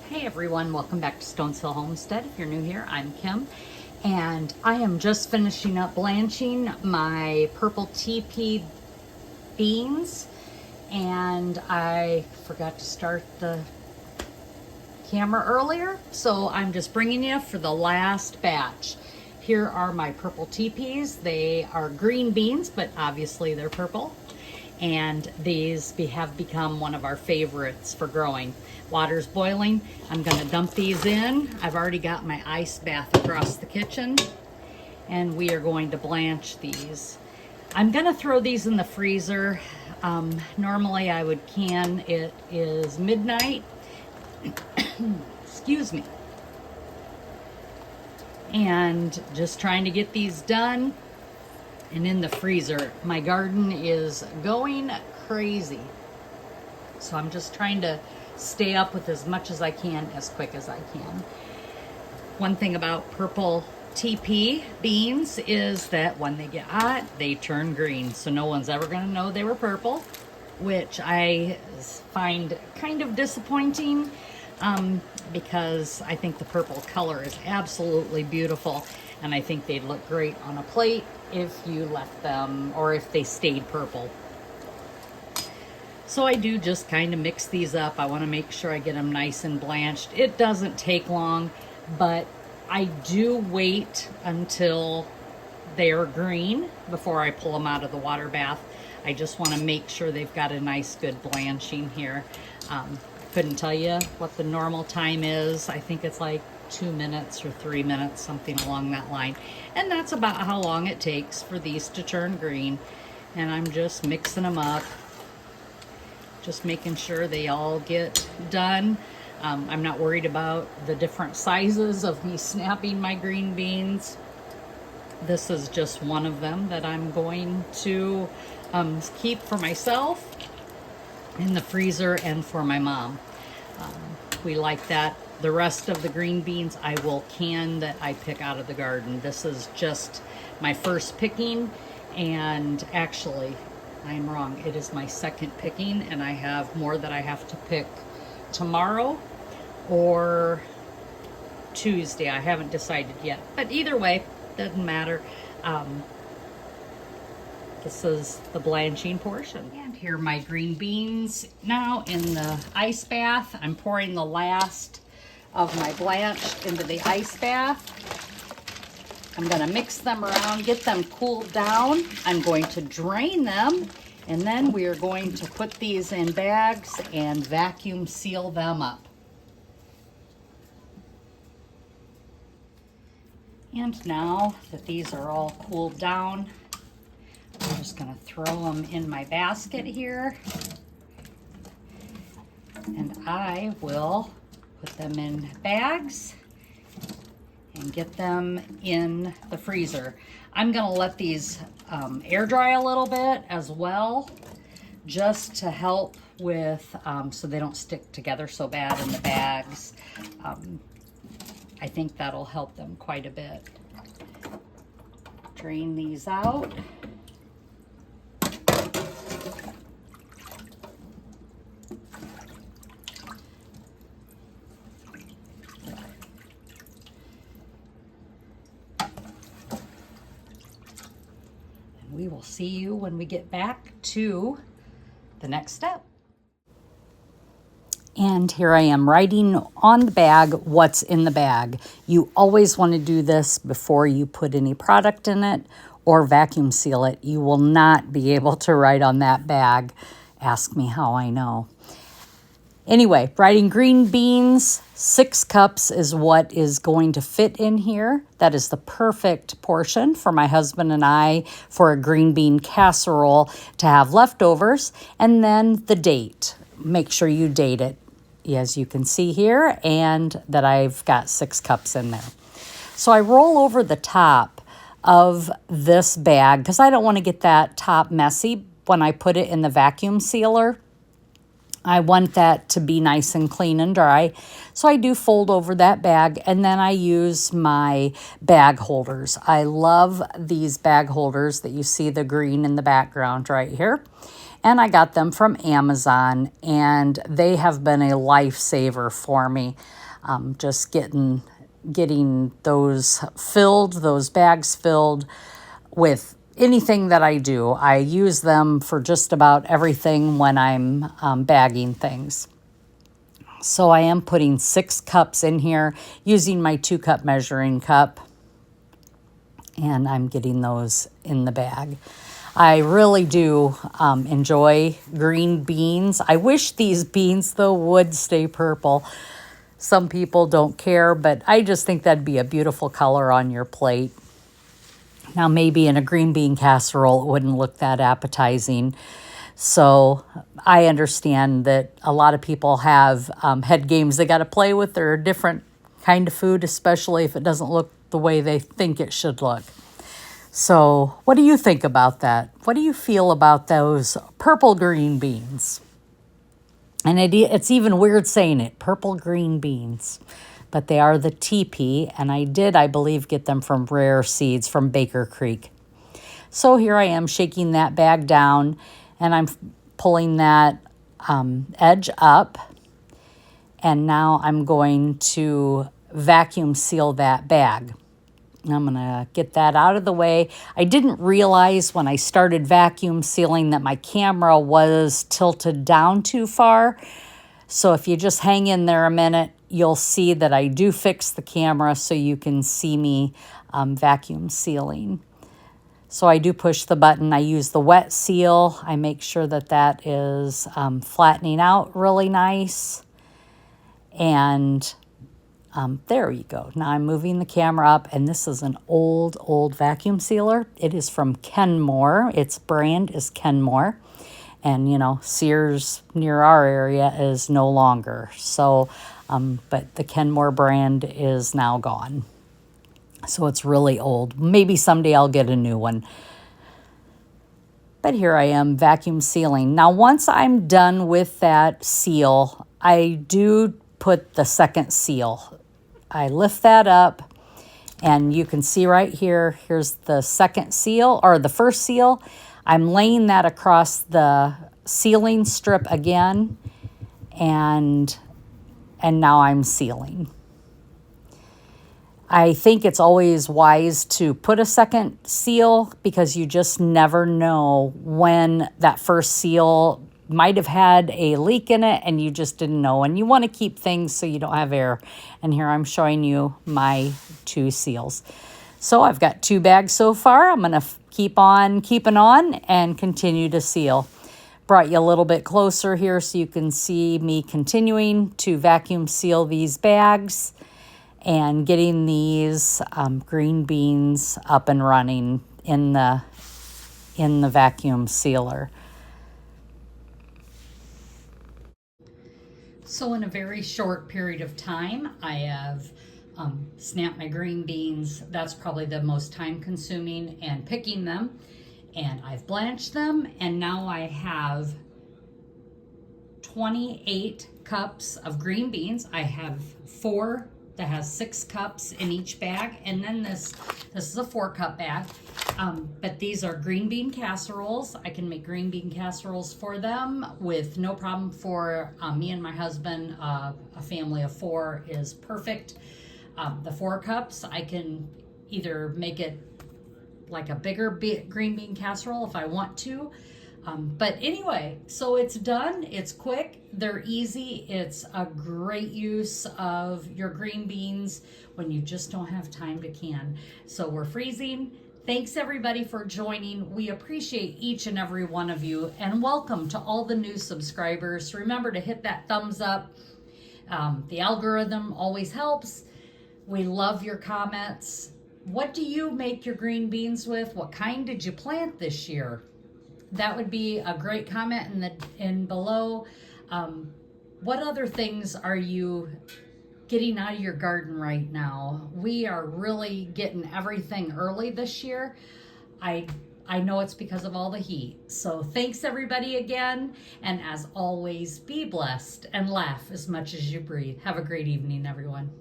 Hey everyone, welcome back to Stones Hill Homestead. If you're new here, I'm Kim, and I am just finishing up blanching my purple TeePee beans, and I forgot to start the camera earlier, so I'm just bringing you for the last batch. Here are my purple TeePees. They are green beans, but obviously they're purple. And these have become one of our favorites for growing. Water's boiling. I'm gonna dump these in. I've already got my ice bath across the kitchen, and we are going to blanch these. I'm gonna throw these in the freezer. Normally I would can. It is midnight. Excuse me. And just trying to get these done and in the freezer. My garden is going crazy, so I'm just trying to stay up with as much as I can as quick as I can. One thing about purple TeePee beans is that when they get hot, they turn green, so no one's ever going to know they were purple, which I find kind of disappointing, because I think the purple color is absolutely beautiful, and I think they'd look great on a plate if you left them, or if they stayed purple. So I do just kind of mix these up. I want to make sure I get them nice and blanched. It doesn't take long, but I do wait until they're green before I pull them out of the water bath. I just want to make sure they've got a nice good blanching here. Couldn't tell you what the normal time is. I think it's like 2 minutes or 3 minutes, something along that line. And that's about how long it takes for these to turn green. And I'm just mixing them up, just making sure they all get done. I'm not worried about the different sizes of me snapping my green beans. This is just one of them that I'm going to keep for myself in the freezer and for my mom. We like that. The rest of the green beans I will can that I pick out of the garden. This is just my first picking, and actually I'm wrong. It is my second picking, and I have more that I have to pick tomorrow or Tuesday. I haven't decided yet, but either way, doesn't matter. This is the blanching portion. And here are my green beans now in the ice bath. I'm pouring the last of my blanch into the ice bath. I'm going to mix them around, get them cooled down. I'm going to drain them, and then we are going to put these in bags and vacuum seal them up. And now that these are all cooled down, I'm just going to throw them in my basket here, and I will put them in bags and get them in the freezer. I'm going to let these air dry a little bit as well, just to help with so they don't stick together so bad in the bags. I think that'll help them quite a bit. Drain these out. We will see you when we get back to the next step. And here I am writing on the bag what's in the bag. You always want to do this before you put any product in it or vacuum seal it. You will not be able to write on that bag. Ask me how I know. Anyway, writing green beans, 6 cups is what is going to fit in here. That is the perfect portion for my husband and I for a green bean casserole to have leftovers. And then the date. Make sure you date it, as you can see here, and that I've got 6 cups in there. So I roll over the top of this bag because I don't want to get that top messy when I put it in the vacuum sealer. I want that to be nice and clean and dry. So I do fold over that bag, and then I use my bag holders. I love these bag holders that you see the green in the background right here. and I got them from Amazon, and they have been a lifesaver for me. Just getting those filled, those bags filled with anything that I do. I use them for just about everything when I'm bagging things. So I am putting 6 cups in here using my 2-cup measuring cup, and I'm getting those in the bag. I really do enjoy green beans. I wish these beans, though, would stay purple. Some people don't care, but I just think that'd be a beautiful color on your plate. Now, maybe in a green bean casserole, it wouldn't look that appetizing. So I understand that a lot of people have head games they got to play with. They're a different kind of food, especially if it doesn't look the way they think it should look. So what do you think about that? What do you feel about those purple green beans? And it's even weird saying it, purple green beans. But they are the TeePee, and I believe, get them from Rare Seeds from Baker Creek. So here I am shaking that bag down, and I'm pulling that edge up, and now I'm going to vacuum seal that bag. I'm going to get that out of the way. I didn't realize when I started vacuum sealing that my camera was tilted down too far. So if you just hang in there a minute, you'll see that I do fix the camera so you can see me vacuum sealing. So I do push the button. I use the wet seal. I make sure that that is flattening out really nice. And there you go. Now I'm moving the camera up, and this is an old vacuum sealer. It is from Kenmore. Its brand is Kenmore. And, you know, Sears near our area is no longer. So, but the Kenmore brand is now gone. So it's really old. Maybe someday I'll get a new one. But here I am vacuum sealing. Now, once I'm done with that seal, I do put the second seal. I lift that up, and you can see right here, here's the second seal, or the first seal. I'm laying that across the sealing strip again, and now I'm sealing. I think it's always wise to put a second seal because you just never know when that first seal might have had a leak in it and you just didn't know. And you want to keep things so you don't have air. And here I'm showing you my 2 seals. So I've got 2 bags so far. I'm going to keep on keeping on and continue to seal. Brought you a little bit closer here so you can see me continuing to vacuum seal these bags and getting these green beans up and running in the vacuum sealer. So in a very short period of time, I have snapped my green beans. That's probably the most time consuming, and picking them. And I've blanched them, and now I have 28 cups of green beans. I have 4 that has 6 cups in each bag, and then this is a 4-cup bag. But these are green bean casseroles. I can make green bean casseroles for them with no problem. For me and my husband, a family of 4 is perfect. The 4 cups, I can either make it like a bigger green bean casserole if I want to. But anyway, so it's done. It's quick. They're easy. It's a great use of your green beans when you just don't have time to can. So we're freezing. Thanks everybody for joining. We appreciate each and every one of you, and welcome to all the new subscribers. Remember to hit that thumbs up. The algorithm always helps. We love your comments. What do you make your green beans with? What kind did you plant this year? That would be a great comment in below. What other things are you getting out of your garden right now? We are really getting everything early this year. I know it's because of all the heat. So thanks everybody again. And as always, be blessed and laugh as much as you breathe. Have a great evening, everyone.